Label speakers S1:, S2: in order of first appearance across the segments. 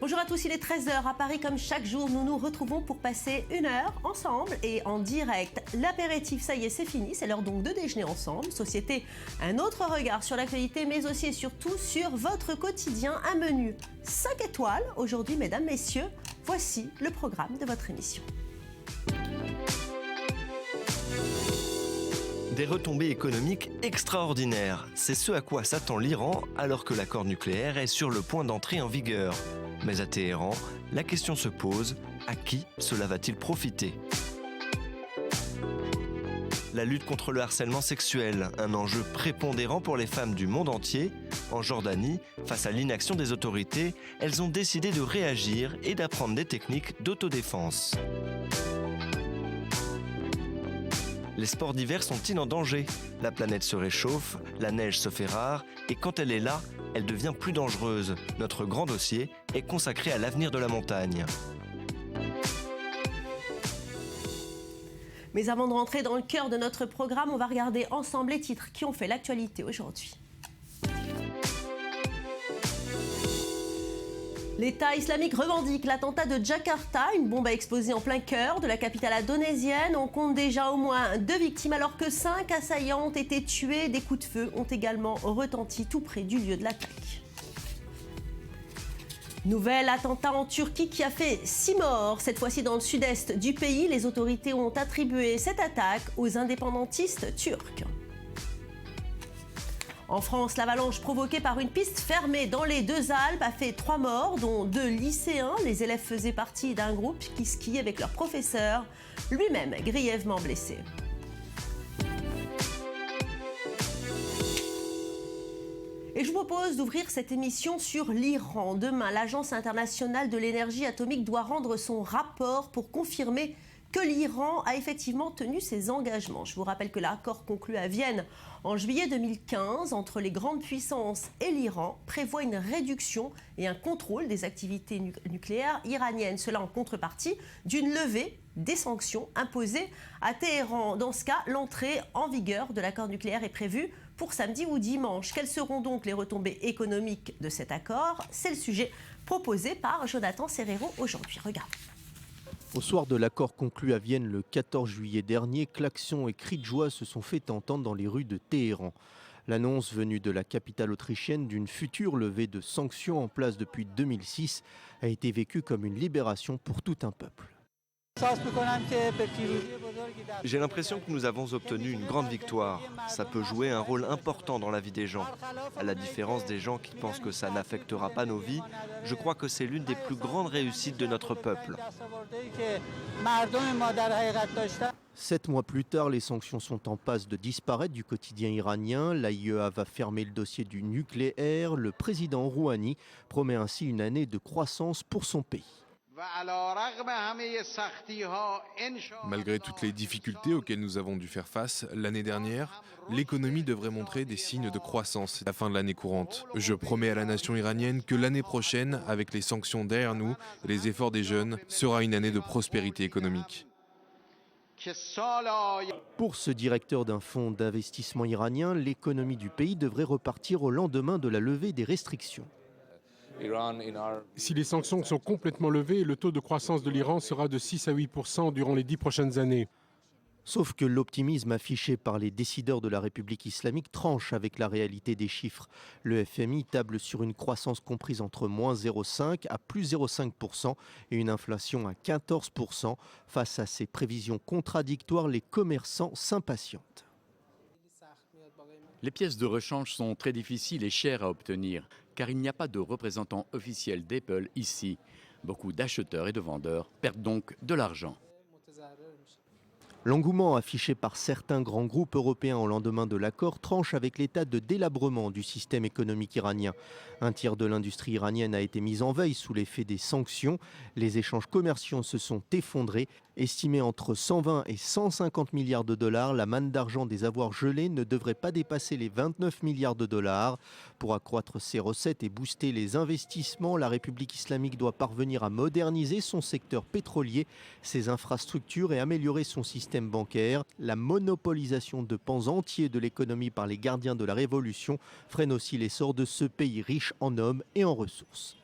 S1: Bonjour à tous, il est 13 h à Paris. Comme chaque jour, nous nous retrouvons pour passer une heure ensemble et en direct. L'apéritif, ça y est, c'est fini. C'est l'heure donc de déjeuner ensemble. Société, un autre regard sur l'actualité, mais aussi et surtout sur votre quotidien. Un menu 5 étoiles. Aujourd'hui, mesdames, messieurs, voici le programme de votre émission.
S2: Des retombées économiques extraordinaires. C'est ce à quoi s'attend l'Iran alors que l'accord nucléaire est sur le point d'entrer en vigueur. Mais à Téhéran, la question se pose, à qui cela va-t-il profiter ? La lutte contre le harcèlement sexuel, un enjeu prépondérant pour les femmes du monde entier. En Jordanie, face à l'inaction des autorités, elles ont décidé de réagir et d'apprendre des techniques d'autodéfense. Les sports d'hiver sont-ils en danger ? La planète se réchauffe, la neige se fait rare, et quand elle est là, elle devient plus dangereuse. Notre grand dossier est consacré à l'avenir de la montagne.
S1: Mais avant de rentrer dans le cœur de notre programme, on va regarder ensemble les titres qui ont fait l'actualité aujourd'hui. L'État islamique revendique l'attentat de Jakarta, une bombe a explosé en plein cœur de la capitale indonésienne. On compte déjà au moins 2 victimes alors que 5 assaillants ont été tués. Des coups de feu ont également retenti tout près du lieu de l'attaque. Nouvel attentat en Turquie qui a fait 6 morts. Cette fois-ci dans le sud-est du pays, les autorités ont attribué cette attaque aux indépendantistes turcs. En France, l'avalanche provoquée par une piste fermée dans les Deux-Alpes a fait 3 morts, dont 2 lycéens. Les élèves faisaient partie d'un groupe qui skiait avec leur professeur, lui-même grièvement blessé. Et je vous propose d'ouvrir cette émission sur l'Iran. Demain, l'Agence internationale de l'énergie atomique doit rendre son rapport pour confirmer que l'Iran a effectivement tenu ses engagements. Je vous rappelle que l'accord conclu à Vienne en juillet 2015 entre les grandes puissances et l'Iran prévoit une réduction et un contrôle des activités nucléaires iraniennes. Cela en contrepartie d'une levée des sanctions imposées à Téhéran. Dans ce cas, l'entrée en vigueur de l'accord nucléaire est prévue pour samedi ou dimanche. Quelles seront donc les retombées économiques de cet accord ? C'est le sujet proposé par Jonathan Serrero aujourd'hui. Regardez.
S3: Au soir de l'accord conclu à Vienne le 14 juillet dernier, klaxons et cris de joie se sont fait entendre dans les rues de Téhéran. L'annonce venue de la capitale autrichienne d'une future levée de sanctions en place depuis 2006 a été vécue comme une libération pour tout un peuple.
S2: J'ai l'impression que nous avons obtenu une grande victoire. Ça peut jouer un rôle important dans la vie des gens. À la différence des gens qui pensent que ça n'affectera pas nos vies, je crois que c'est l'une des plus grandes réussites de notre peuple.
S3: 7 mois plus tard, les sanctions sont en passe de disparaître du quotidien iranien. L'AIEA va fermer le dossier du nucléaire. Le président Rouhani promet ainsi une année de croissance pour son pays.
S4: Malgré toutes les difficultés auxquelles nous avons dû faire face l'année dernière, l'économie devrait montrer des signes de croissance à la fin de l'année courante. Je promets à la nation iranienne que l'année prochaine, avec les sanctions derrière nous et les efforts des jeunes, sera une année de prospérité économique.
S3: Pour ce directeur d'un fonds d'investissement iranien, l'économie du pays devrait repartir au lendemain de la levée des restrictions.
S5: Si les sanctions sont complètement levées, le taux de croissance de l'Iran sera de 6 à 8% durant les 10 prochaines années.
S3: Sauf que l'optimisme affiché par les décideurs de la République islamique tranche avec la réalité des chiffres. Le FMI table sur une croissance comprise entre moins 0,5 à plus 0,5% et une inflation à 14%. Face à ces prévisions contradictoires, les commerçants s'impatientent.
S6: Les pièces de rechange sont très difficiles et chères à obtenir, car il n'y a pas de représentant officiel d'Apple ici. Beaucoup d'acheteurs et de vendeurs perdent donc de l'argent.
S3: L'engouement affiché par certains grands groupes européens au lendemain de l'accord tranche avec l'état de délabrement du système économique iranien. Un tiers de l'industrie iranienne a été mise en veille sous l'effet des sanctions. Les échanges commerciaux se sont effondrés. Estimée entre 120 et 150 milliards de dollars, la manne d'argent des avoirs gelés ne devrait pas dépasser les 29 milliards de dollars. Pour accroître ses recettes et booster les investissements, la République islamique doit parvenir à moderniser son secteur pétrolier, ses infrastructures et améliorer son système bancaire. La monopolisation de pans entiers de l'économie par les gardiens de la révolution freine aussi l'essor de ce pays riche en hommes et en ressources.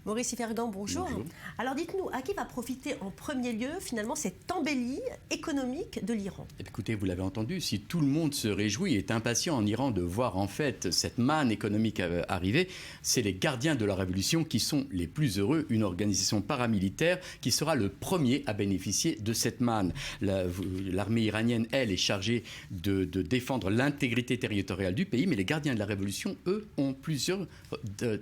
S1: Maurice Fergan, bonjour.
S6: Bonjour.
S1: Alors dites-nous, à qui va profiter en premier lieu finalement cette embellie économique de l'Iran?
S6: Écoutez, vous l'avez entendu, si tout le monde se réjouit et est impatient en Iran de voir en fait cette manne économique arriver, c'est les gardiens de la révolution qui sont les plus heureux, une organisation paramilitaire qui sera le premier à bénéficier de cette manne. L'armée iranienne, elle, est chargée de défendre l'intégrité territoriale du pays, mais les gardiens de la révolution, eux, ont plusieurs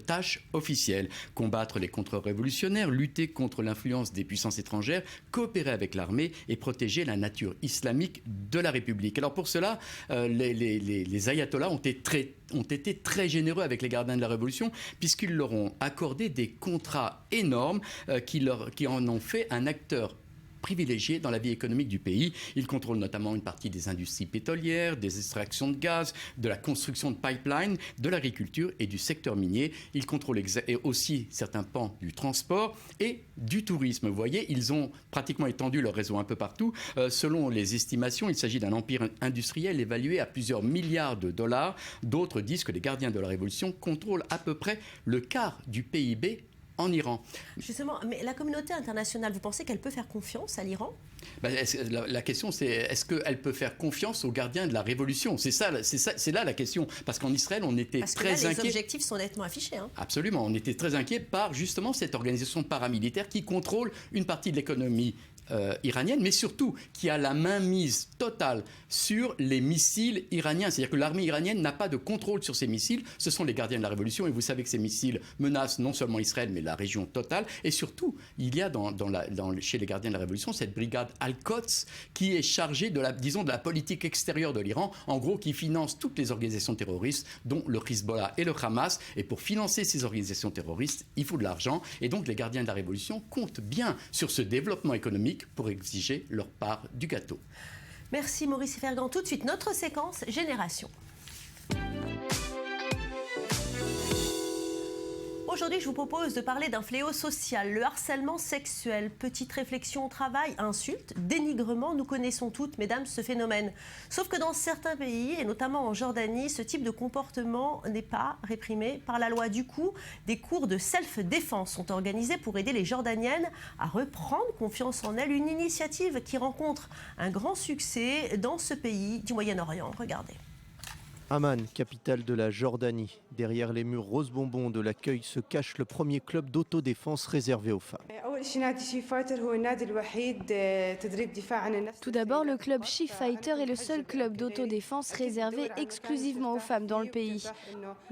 S6: tâches officielles. Combattre les contre-révolutionnaires, lutter contre l'influence des puissances étrangères, coopérer avec l'armée et protéger la nature islamique de la République. Alors pour cela, les ayatollahs ont été très généreux avec les gardiens de la Révolution puisqu'ils leur ont accordé des contrats énormes qui en ont fait un acteur privilégié dans la vie économique du pays. Il contrôle notamment une partie des industries pétrolières, des extractions de gaz, de la construction de pipelines, de l'agriculture et du secteur minier. Il contrôle aussi certains pans du transport et du tourisme. Vous voyez, ils ont pratiquement étendu leur réseau un peu partout. Selon les estimations, il s'agit d'un empire industriel évalué à plusieurs milliards de dollars. D'autres disent que les gardiens de la Révolution contrôlent à peu près le quart du PIB en Iran.
S1: Justement, mais la communauté internationale, vous pensez qu'elle peut faire confiance à l'Iran?
S6: La question, c'est est-ce qu'elle peut faire confiance aux gardiens de la révolution? C'est là la question. Parce qu'en Israël, on était très inquiets.
S1: Les objectifs sont nettement affichés. Hein.
S6: Absolument. On était très inquiets par justement cette organisation paramilitaire qui contrôle une partie de l'économie iranienne, mais surtout qui a la mainmise totale sur les missiles iraniens. C'est-à-dire que l'armée iranienne n'a pas de contrôle sur ces missiles. Ce sont les gardiens de la révolution et vous savez que ces missiles menacent non seulement Israël, mais la région totale. Et surtout, il y a chez les gardiens de la révolution cette brigade Al-Quds qui est chargée de la politique extérieure de l'Iran, en gros qui finance toutes les organisations terroristes, dont le Hezbollah et le Hamas. Et pour financer ces organisations terroristes, il faut de l'argent. Et donc les gardiens de la révolution comptent bien sur ce développement économique pour exiger leur part du gâteau.
S1: Merci Maurice Fergan. Tout de suite, notre séquence Génération. Aujourd'hui, je vous propose de parler d'un fléau social, le harcèlement sexuel. Petite réflexion au travail, insultes, dénigrement, nous connaissons toutes, mesdames, ce phénomène. Sauf que dans certains pays, et notamment en Jordanie, ce type de comportement n'est pas réprimé par la loi. Du coup, des cours de self-défense sont organisés pour aider les Jordaniennes à reprendre confiance en elles. Une initiative qui rencontre un grand succès dans ce pays du Moyen-Orient. Regardez.
S3: Amman, capitale de la Jordanie. Derrière les murs rose bonbon de l'accueil se cache le premier club d'autodéfense réservé aux femmes.
S7: Tout d'abord, le club She Fighter est le seul club d'autodéfense réservé exclusivement aux femmes dans le pays.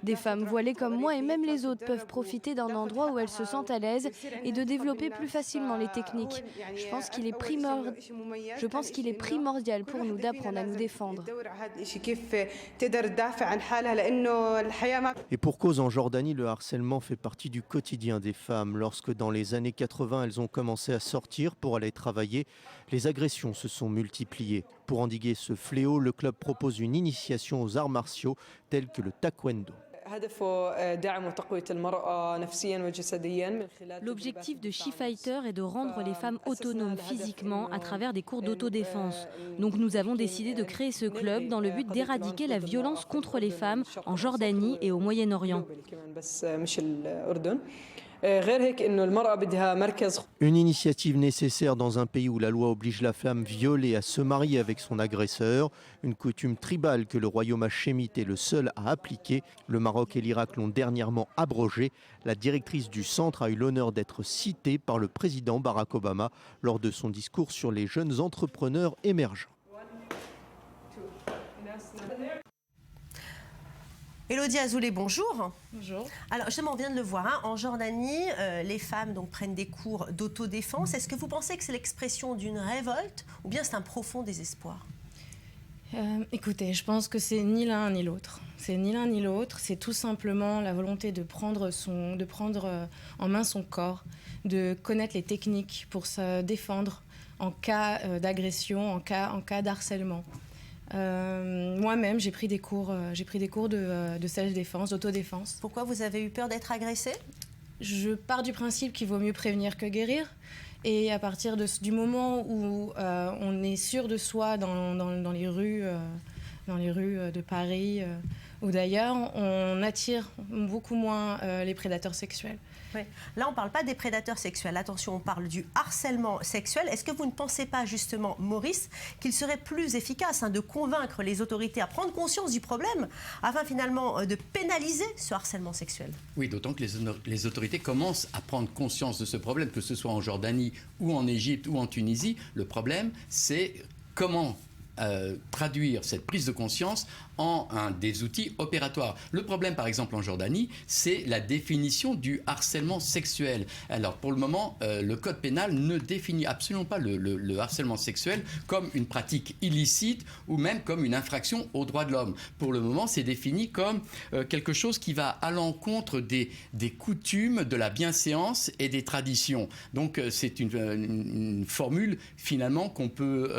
S7: Des femmes voilées comme moi et même les autres peuvent profiter d'un endroit où elles se sentent à l'aise et de développer plus facilement les techniques. Je pense qu'il est primordial pour nous d'apprendre à nous défendre.
S3: Et pour cause, en Jordanie, le harcèlement fait partie du quotidien des femmes. Lorsque dans les années 80, elles ont commencé à sortir pour aller travailler, les agressions se sont multipliées. Pour endiguer ce fléau, le club propose une initiation aux arts martiaux tels que le taekwondo.
S8: L'objectif de She Fighter est de rendre les femmes autonomes physiquement à travers des cours d'autodéfense. Donc nous avons décidé de créer ce club dans le but d'éradiquer la violence contre les femmes en Jordanie et au Moyen-Orient.
S3: Une initiative nécessaire dans un pays où la loi oblige la femme violée à se marier avec son agresseur, une coutume tribale que le royaume hachémite est le seul à appliquer. Le Maroc et l'Irak l'ont dernièrement abrogée. La directrice du centre a eu l'honneur d'être citée par le président Barack Obama lors de son discours sur les jeunes entrepreneurs émergents.
S1: Élodie Azoulay, bonjour.
S9: Bonjour.
S1: Alors justement, on vient de le voir, hein, en Jordanie, les femmes donc, prennent des cours d'autodéfense. Est-ce que vous pensez que c'est l'expression d'une révolte ou bien c'est un profond désespoir?
S9: Écoutez, je pense que c'est ni l'un ni l'autre. C'est ni l'un ni l'autre, c'est tout simplement la volonté de prendre en main son corps, de connaître les techniques pour se défendre en cas d'agression, en cas d'harcèlement. Moi-même, j'ai pris des cours de self-défense, d'autodéfense.
S1: Pourquoi vous avez eu peur d'être agressée?
S9: Je pars du principe qu'il vaut mieux prévenir que guérir. Et à partir du moment où on est sûr de soi dans les rues de Paris, où d'ailleurs on attire beaucoup moins les prédateurs sexuels.
S1: Oui. Là, on ne parle pas des prédateurs sexuels. Attention, on parle du harcèlement sexuel. Est-ce que vous ne pensez pas, justement, Maurice, qu'il serait plus efficace de convaincre les autorités à prendre conscience du problème afin finalement de pénaliser ce harcèlement sexuel?
S6: Oui, d'autant que les autorités commencent à prendre conscience de ce problème, que ce soit en Jordanie ou en Égypte ou en Tunisie. Le problème, c'est comment traduire cette prise de conscience en des outils opératoires. Le problème, par exemple, en Jordanie, c'est la définition du harcèlement sexuel. Alors, pour le moment, le code pénal ne définit absolument pas le harcèlement sexuel comme une pratique illicite ou même comme une infraction aux droits de l'homme. Pour le moment, c'est défini comme quelque chose qui va à l'encontre des coutumes, de la bienséance et des traditions. Donc, c'est une formule, finalement, qu'on peut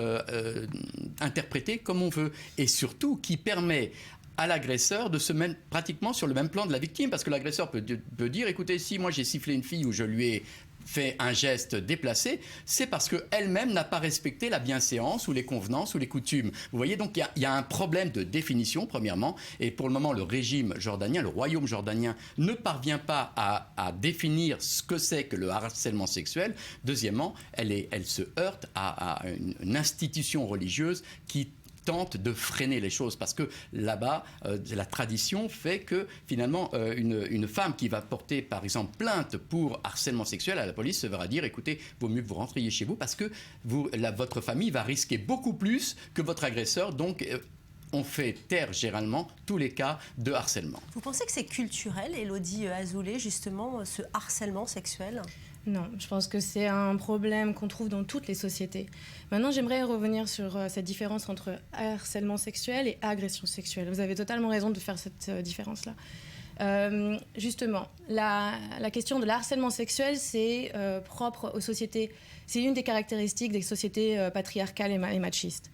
S6: interpréter comme on veut et surtout qui permet à l'agresseur de se mettre pratiquement sur le même plan de la victime, parce que l'agresseur peut dire, écoutez, si moi j'ai sifflé une fille ou je lui ai fait un geste déplacé, c'est parce qu'elle-même n'a pas respecté la bienséance ou les convenances ou les coutumes. Vous voyez, donc il y a un problème de définition, premièrement, et pour le moment, le régime jordanien, le royaume jordanien, ne parvient pas à définir ce que c'est que le harcèlement sexuel. Deuxièmement, elle se heurte à une institution religieuse qui tente de freiner les choses, parce que là-bas, la tradition fait que finalement, une femme qui va porter, par exemple, plainte pour harcèlement sexuel à la police se verra dire, écoutez, vaut mieux que vous rentriez chez vous parce que votre famille va risquer beaucoup plus que votre agresseur, donc on fait taire généralement tous les cas de harcèlement.
S1: Vous pensez que c'est culturel, Élodie Azoulay, justement, ce harcèlement sexuel ?
S9: Non, je pense que c'est un problème qu'on trouve dans toutes les sociétés. Maintenant, j'aimerais revenir sur cette différence entre harcèlement sexuel et agression sexuelle. Vous avez totalement raison de faire cette différence-là. Justement, la question de l'harcèlement sexuel, c'est propre aux sociétés. C'est une des caractéristiques des sociétés patriarcales et machistes.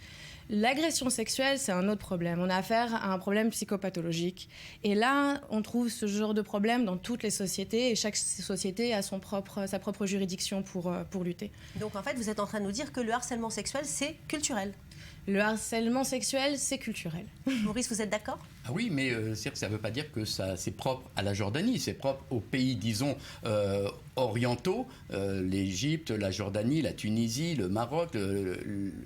S9: L'agression sexuelle, c'est un autre problème. On a affaire à un problème psychopathologique. Et là, on trouve ce genre de problème dans toutes les sociétés. Et chaque société a sa propre juridiction pour lutter.
S1: Donc en fait, vous êtes en train de nous dire que le harcèlement sexuel, c'est culturel.
S9: Le harcèlement sexuel, c'est culturel.
S1: Maurice, vous êtes d'accord ?
S6: Ah oui, mais ça ne veut pas dire que c'est propre à la Jordanie, c'est propre aux pays, disons, orientaux, l'Égypte, la Jordanie, la Tunisie, le Maroc,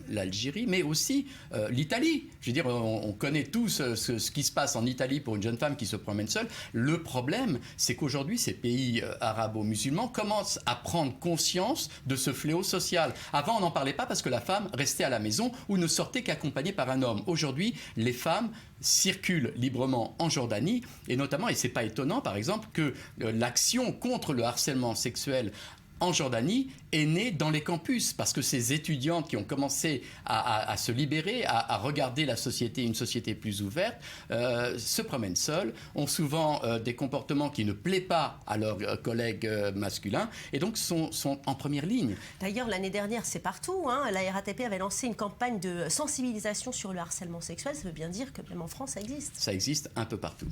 S6: l'Algérie, mais aussi l'Italie. Je veux dire, on connaît tous ce qui se passe en Italie pour une jeune femme qui se promène seule. Le problème, c'est qu'aujourd'hui, ces pays arabo-musulmans commencent à prendre conscience de ce fléau social. Avant, on n'en parlait pas parce que la femme restait à la maison ou ne sortait qu'accompagnée par un homme. Aujourd'hui, les femmes circulent librement en Jordanie et notamment, et c'est pas étonnant par exemple, que l'action contre le harcèlement sexuel en Jordanie est née dans les campus parce que ces étudiantes qui ont commencé à se libérer, à regarder la société, une société plus ouverte, se promènent seules, ont souvent des comportements qui ne plaisent pas à leurs collègues masculins et donc sont en première ligne.
S1: D'ailleurs, l'année dernière, c'est partout. La RATP avait lancé une campagne de sensibilisation sur le harcèlement sexuel. Ça veut bien dire que même en France, ça existe.
S6: Ça existe un peu partout.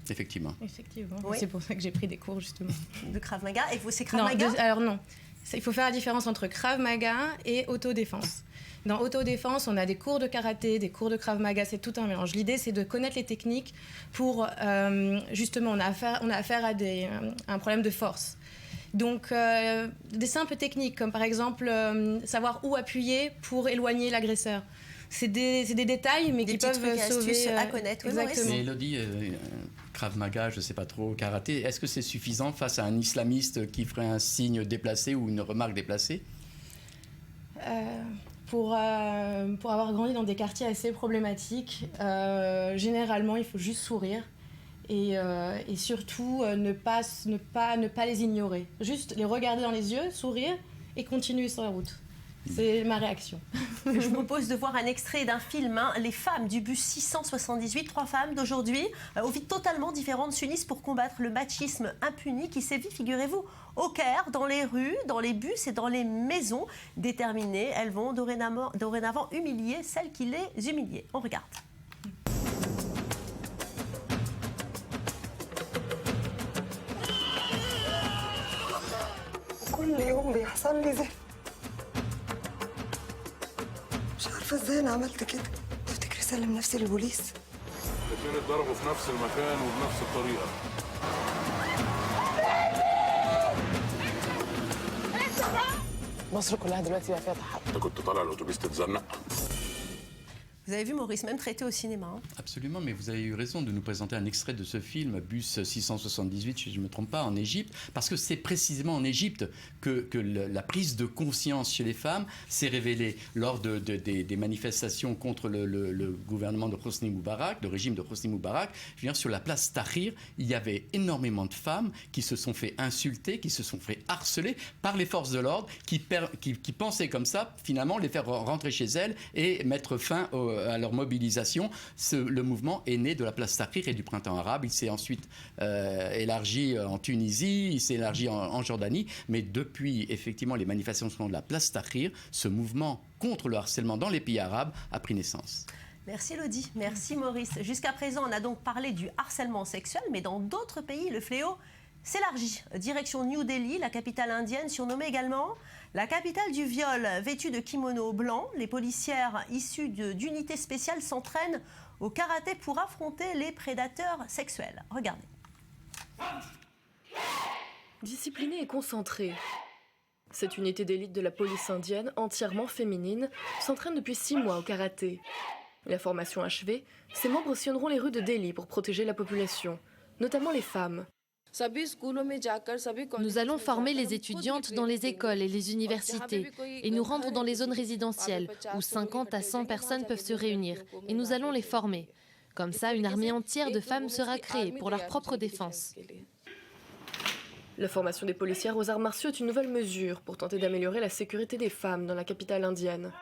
S6: Effectivement.
S9: Oui. C'est pour ça que j'ai pris des cours, justement.
S1: De Krav Maga. Et vous, c'est Krav Maga ?
S9: Alors non. Il faut faire la différence entre Krav Maga et autodéfense. Dans autodéfense, on a des cours de karaté, des cours de Krav Maga, c'est tout un mélange. L'idée, c'est de connaître les techniques pour, justement, on a affaire à un problème de force. Donc, des simples techniques, comme par exemple, savoir où appuyer pour éloigner l'agresseur. C'est des détails, mais qui peuvent sauver...
S1: à connaître.
S9: Exactement.
S6: Mais Élodie, Krav Maga, je ne sais pas trop, karaté, est-ce que c'est suffisant face à un islamiste qui ferait un signe déplacé ou une remarque déplacée ?
S9: Pour avoir grandi dans des quartiers assez problématiques, généralement, il faut juste sourire et surtout ne pas les ignorer. Juste les regarder dans les yeux, sourire et continuer sur la route. C'est ma réaction.
S1: Je vous propose de voir un extrait d'un film, Les femmes du bus 678. 3 femmes d'aujourd'hui, aux vies totalement différentes, s'unissent pour combattre le machisme impuni qui sévit, figurez-vous, au Caire, dans les rues, dans les bus et dans les maisons. Déterminées, elles vont dorénavant humilier celles qui les humiliaient. On regarde.
S10: مش عارفة ازاي انا عملت كده. تفتكري اسلم نفسي للبوليس؟
S1: Vous avez vu Maurice même traité au cinéma.
S6: Absolument, mais vous avez eu raison de nous présenter un extrait de ce film, Bus 678, si je ne me trompe pas, en Égypte, parce que c'est précisément en Égypte que la prise de conscience chez les femmes s'est révélée lors des manifestations contre le gouvernement de Hosni Moubarak, le régime de Hosni Moubarak. Je veux dire, sur la place Tahrir, il y avait énormément de femmes qui se sont fait insulter, qui se sont fait harceler par les forces de l'ordre, qui pensaient comme ça, finalement, les faire rentrer chez elles et mettre fin à leur mobilisation. Le mouvement est né de la place Tahrir et du printemps arabe. Il s'est ensuite élargi en Tunisie, il s'est élargi en Jordanie, mais depuis effectivement les manifestations de la place Tahrir, ce mouvement contre le harcèlement dans les pays arabes a pris naissance.
S1: Merci Lodi, merci Maurice. Jusqu'à présent, on a donc parlé du harcèlement sexuel, mais dans d'autres pays, le fléau s'élargit. Direction New Delhi, la capitale indienne, surnommée également la capitale du viol. Vêtues de kimono blanc, les policières issues d'unités spéciales s'entraînent au karaté pour affronter les prédateurs sexuels. Regardez.
S10: Disciplinée et concentrée, cette unité d'élite de la police indienne, entièrement féminine, s'entraîne depuis 6 mois au karaté. La formation achevée, ses membres sillonneront les rues de Delhi pour protéger la population, notamment les femmes.
S7: Nous allons former les étudiantes dans les écoles et les universités et nous rendre dans les zones résidentielles où 50 à 100 personnes peuvent se réunir et nous allons les former. Comme ça, une armée entière de femmes sera créée pour leur propre défense.
S10: La formation des policières aux arts martiaux est une nouvelle mesure pour tenter d'améliorer la sécurité des femmes dans la capitale indienne.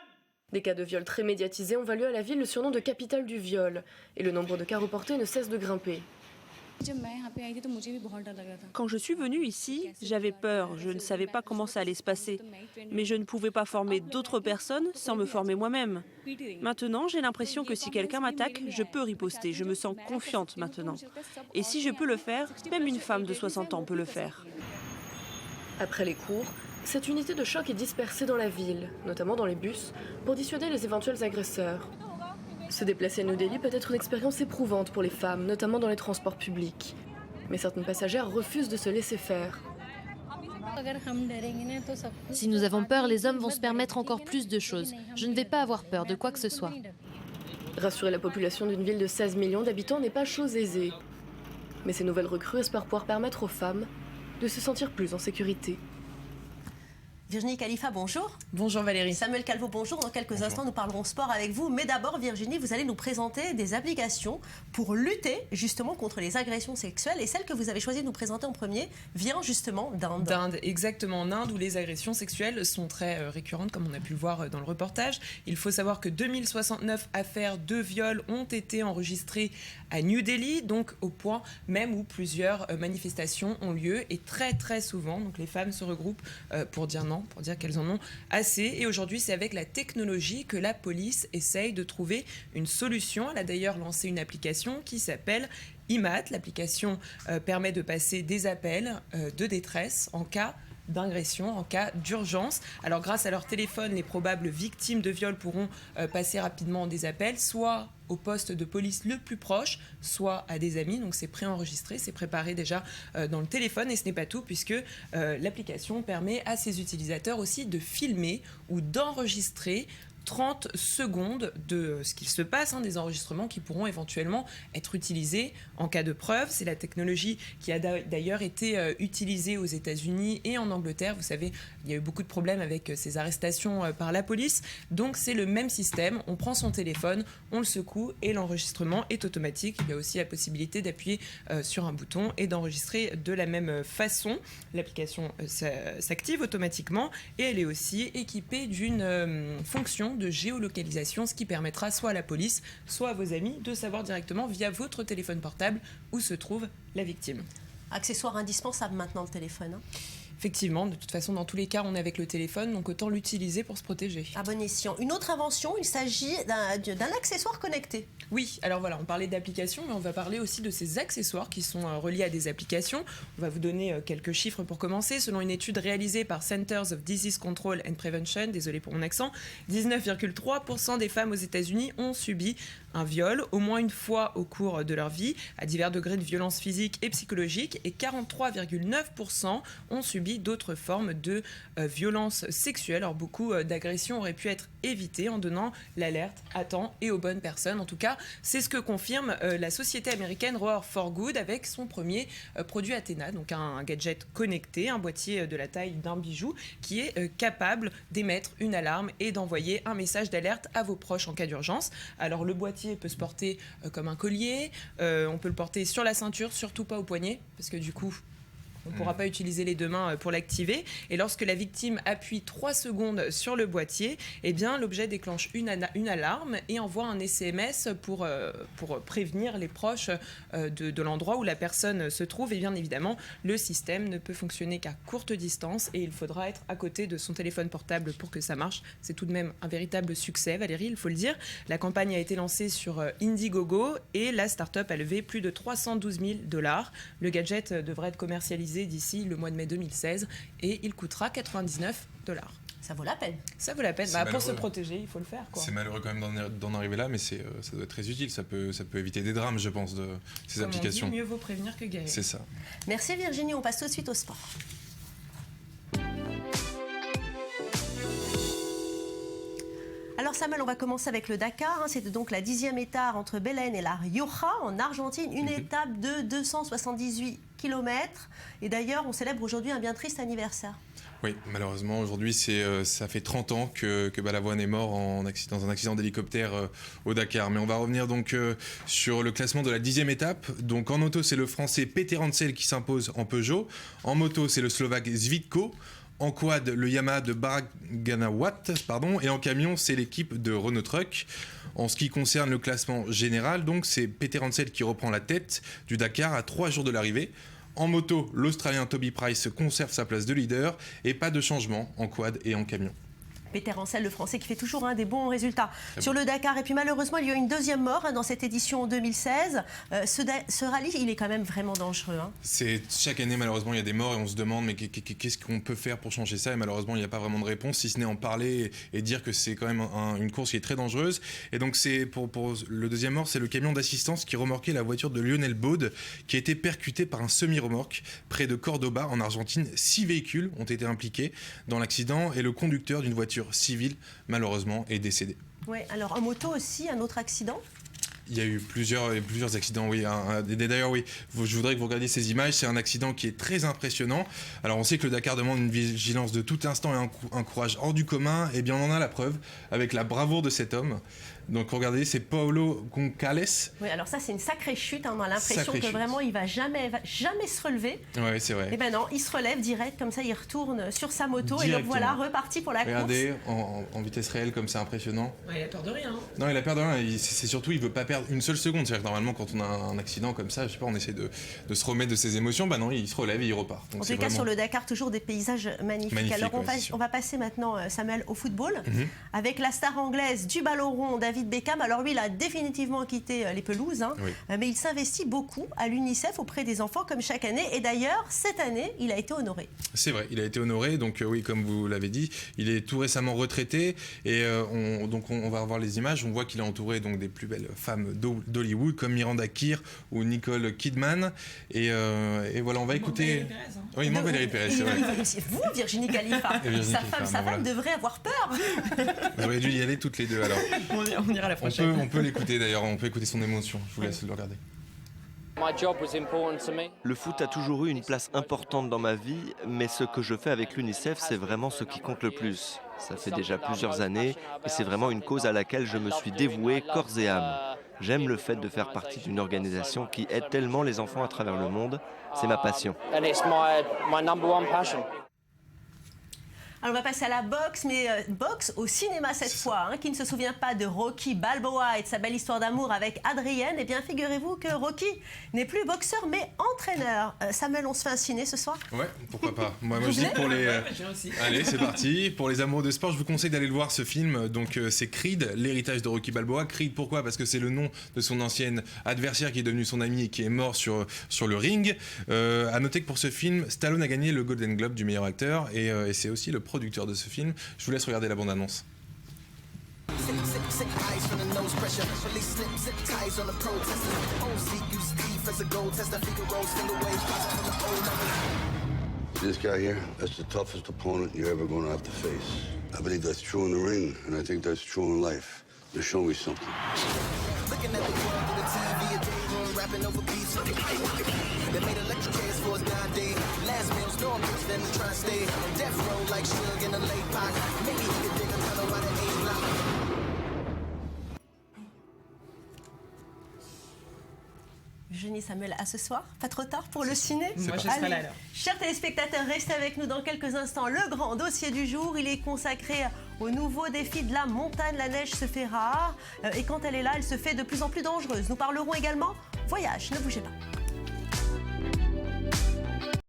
S10: Des cas de viol très médiatisés ont valu à la ville le surnom de capitale du viol et le nombre de cas reportés ne cesse de grimper.
S11: Quand je suis venue ici, j'avais peur, je ne savais pas comment ça allait se passer. Mais je ne pouvais pas former d'autres personnes sans me former moi-même. Maintenant, j'ai l'impression que si quelqu'un m'attaque, je peux riposter, je me sens confiante maintenant. Et si je peux le faire, même une femme de 60 ans peut le faire.
S10: Après les cours, cette unité de choc est dispersée dans la ville, notamment dans les bus, pour dissuader les éventuels agresseurs. Se déplacer à New Delhi peut être une expérience éprouvante pour les femmes, notamment dans les transports publics. Mais certaines passagères refusent de se laisser faire.
S7: Si nous avons peur, les hommes vont se permettre encore plus de choses. Je ne vais pas avoir peur de quoi que ce soit.
S10: Rassurer la population d'une ville de 16 millions d'habitants n'est pas chose aisée. Mais ces nouvelles recrues espèrent pouvoir permettre aux femmes de se sentir plus en sécurité.
S1: Virginie Khalifa, bonjour.
S12: Bonjour Valérie.
S1: Samuel Calvo, bonjour. Dans quelques instants, nous parlerons sport avec vous. Mais d'abord, Virginie, vous allez nous présenter des applications pour lutter justement contre les agressions sexuelles. Et celle que vous avez choisi de nous présenter en premier vient justement d'Inde.
S12: D'Inde, exactement. En Inde, où les agressions sexuelles sont très récurrentes, comme on a pu le voir dans le reportage. Il faut savoir que 2069 affaires de viol ont été enregistrées à New Delhi, donc au point même où plusieurs manifestations ont lieu. Et très très souvent, donc les femmes se regroupent pour dire non, pour dire qu'elles en ont assez. Et aujourd'hui, c'est avec la technologie que la police essaye de trouver une solution. Elle a d'ailleurs lancé une application qui s'appelle IMAT. L'application permet de passer des appels de détresse en cas d'agression, en cas d'urgence. Alors grâce à leur téléphone, les probables victimes de viol pourront passer rapidement des appels, soit au poste de police le plus proche, soit à des amis. Donc c'est préenregistré, c'est préparé déjà dans le téléphone. Et ce n'est pas tout, puisque l'application permet à ses utilisateurs aussi de filmer ou d'enregistrer 30 secondes de ce qu'il se passe, des enregistrements qui pourront éventuellement être utilisés en cas de preuve. C'est la technologie qui a d'ailleurs été utilisée aux États-Unis et en Angleterre. Vous savez, il y a eu beaucoup de problèmes avec ces arrestations par la police. Donc c'est le même système. On prend son téléphone, on le secoue et l'enregistrement est automatique. Il y a aussi la possibilité d'appuyer sur un bouton et d'enregistrer de la même façon. L'application s'active automatiquement et elle est aussi équipée d'une fonction de géolocalisation, ce qui permettra soit à la police, soit à vos amis de savoir directement via votre téléphone portable où se trouve la victime.
S1: Accessoire indispensable maintenant, le téléphone.
S12: Effectivement, de toute façon, dans tous les cas, on est avec le téléphone, donc autant l'utiliser pour se protéger.
S1: À bon escient. Une autre invention, il s'agit d'un accessoire connecté.
S12: Oui, alors voilà, on parlait d'applications, mais on va parler aussi de ces accessoires qui sont reliés à des applications. On va vous donner quelques chiffres pour commencer. Selon une étude réalisée par Centers of Disease Control and Prevention, désolé pour mon accent, 19,3% des femmes aux États-Unis ont subi un viol au moins une fois au cours de leur vie, à divers degrés de violence physique et psychologique, et 43,9% ont subi d'autres formes de violence sexuelle. Alors beaucoup d'agressions auraient pu être évitées en donnant l'alerte à temps et aux bonnes personnes. En tout cas, c'est ce que confirme la société américaine Roar for Good avec son premier produit Athena, donc un gadget connecté, un boîtier de la taille d'un bijou qui est capable d'émettre une alarme et d'envoyer un message d'alerte à vos proches en cas d'urgence. Alors le boîtier peut se porter comme un collier, on peut le porter sur la ceinture, surtout pas au poignet, parce que du coup, on ne pourra pas utiliser les deux mains pour l'activer. Et lorsque la victime appuie 3 secondes sur le boîtier, eh bien, l'objet déclenche une alarme et envoie un SMS pour prévenir les proches de l'endroit où la personne se trouve. Et bien évidemment, le système ne peut fonctionner qu'à courte distance et il faudra être à côté de son téléphone portable pour que ça marche. C'est tout de même un véritable succès, Valérie, il faut le dire. La campagne a été lancée sur Indiegogo et la start-up a levé plus de 312 000 $. Le gadget devrait être commercialisé d'ici le mois de mai 2016 et il coûtera 99 $.
S1: Ça vaut la peine.
S12: Ça vaut la peine. Pour se protéger, il faut le faire, quoi.
S4: C'est malheureux quand même d'en arriver là, mais ça doit être très utile. Ça peut éviter des drames, je pense, de ces
S12: Comme
S4: applications.
S12: On dit, mieux vaut prévenir que guérir.
S4: C'est ça.
S1: Merci Virginie, on passe tout de suite au sport. Alors Samuel, on va commencer avec le Dakar. C'était donc la 10e étape entre Belén et La Rioja en Argentine. Une étape de 278 km. Et d'ailleurs, on célèbre aujourd'hui un bien triste anniversaire.
S4: Oui, malheureusement, aujourd'hui, ça fait 30 ans que Balavoine est mort dans un accident d'hélicoptère au Dakar. Mais on va revenir donc sur le classement de la 10e étape. Donc en auto, c'est le Français Peter Hansel qui s'impose en Peugeot. En moto, c'est le Slovaque Zvitko. En quad, le Yamaha de Baraganawat, et en camion, c'est l'équipe de Renault Truck. En ce qui concerne le classement général, donc, c'est Peter Hansel qui reprend la tête du Dakar à 3 jours de l'arrivée. En moto, l'Australien Toby Price conserve sa place de leader et pas de changement en quad et en camion.
S1: Peter Hansel, le Français, qui fait toujours des bons résultats sur le Dakar. Et puis malheureusement, il y a eu une deuxième mort dans cette édition en 2016. Ce rallye, il est quand même vraiment dangereux.
S4: Chaque année, malheureusement, il y a des morts et on se demande mais qu'est-ce qu'on peut faire pour changer ça. Et malheureusement, il n'y a pas vraiment de réponse, si ce n'est en parler et dire que c'est quand même une course qui est très dangereuse. Et donc, pour le deuxième mort, c'est le camion d'assistance qui remorquait la voiture de Lionel Baud, qui a été percuté par un semi-remorque près de Cordoba, en Argentine. 6 véhicules ont été impliqués dans l'accident et le conducteur d'une voiture civile, malheureusement, est décédé.
S1: Oui, alors en moto aussi, un autre accident.
S4: Il y a eu plusieurs accidents, oui. D'ailleurs, oui, je voudrais que vous regardiez ces images. C'est un accident qui est très impressionnant. Alors, on sait que le Dakar demande une vigilance de tout instant et un courage hors du commun. Eh bien, on en a la preuve avec la bravoure de cet homme. Donc, regardez, c'est Paulo Goncalves.
S1: Oui, alors ça, c'est une sacrée chute. On a l'impression que vraiment, il va jamais se relever.
S4: Oui, c'est vrai.
S1: Et ben non, il se relève direct, comme ça, il retourne sur sa moto et le voilà reparti pour la course.
S4: Regardez, en vitesse réelle, comme c'est impressionnant.
S12: Ouais, il a peur de rien.
S4: Non, il a peur de rien. C'est surtout, il veut pas perdre une seule seconde. C'est-à-dire que normalement, quand on a un accident comme ça, je sais pas, on essaie de se remettre de ses émotions. Bah non, il se relève et il repart. Donc,
S1: en tout cas, sur le Dakar, toujours des paysages magnifiques. Alors, on va passer maintenant, Samuel, au football, avec la star anglaise du ballon rond, David Beckham. Alors lui, il a définitivement quitté les pelouses, mais il s'investit beaucoup à l'UNICEF auprès des enfants, comme chaque année. Et d'ailleurs, cette année, il a été honoré. C'est vrai, il a été honoré. Donc oui, comme vous l'avez dit, il est tout récemment retraité. Et on va revoir les images. On voit qu'il est entouré donc, des plus belles femmes d'Hollywood, comme Miranda Kerr ou Nicole Kidman. Et voilà, on va écouter... Oui, il manque Valérie Pérez, c'est vrai. Vous, Virginie Khalifa, sa femme devrait avoir peur.
S4: Vous auriez dû y aller toutes les deux, alors.
S12: On ira la prochaine.
S4: On peut l'écouter d'ailleurs, on peut écouter son émotion. Je vous laisse le regarder.
S2: Le foot a toujours eu une place importante dans ma vie, mais ce que je fais avec l'UNICEF, c'est vraiment ce qui compte le plus. Ça fait déjà plusieurs années et c'est vraiment une cause à laquelle je me suis dévoué corps et âme. J'aime le fait de faire partie d'une organisation qui aide tellement les enfants à travers le monde. C'est ma passion.
S1: Alors on va passer à la boxe, mais boxe au cinéma cette fois. Qui ne se souvient pas de Rocky Balboa et de sa belle histoire d'amour avec Adrienne? Eh bien, figurez-vous que Rocky n'est plus boxeur, mais entraîneur. Samuel, on se fait un ciné ce soir?
S4: Ouais, pourquoi pas. Moi je dis pour les... Allez, c'est parti. Pour les amoureux de sport, je vous conseille d'aller le voir, ce film. Donc c'est Creed, l'héritage de Rocky Balboa. Creed, pourquoi? Parce que c'est le nom de son ancienne adversaire qui est devenu son ami et qui est mort sur le ring. À noter que pour ce film, Stallone a gagné le Golden Globe du meilleur acteur et c'est aussi le producteur de ce film. Je vous laisse regarder la bande-annonce.
S13: This guy here, that's the toughest opponent you're ever going to have to face. I believe that's true in the ring, and I think that's true in life. Now show me something. Looking at the world through the TV, a day room, rapping over beats. They made electric chairs for us nowadays. Last meal's no bitch, then try to stay. Death row like Suge in a late pot. Maybe he could dig a tunnel by the A-block.
S1: Eugénie, Samuel, à ce soir, pas trop tard pour le ciné?
S12: Moi, je serai là alors.
S1: Chers téléspectateurs, restez avec nous dans quelques instants. Le grand dossier du jour, il est consacré au nouveau défi de la montagne. La neige se fait rare et quand elle est là, elle se fait de plus en plus dangereuse. Nous parlerons également voyage, ne bougez pas.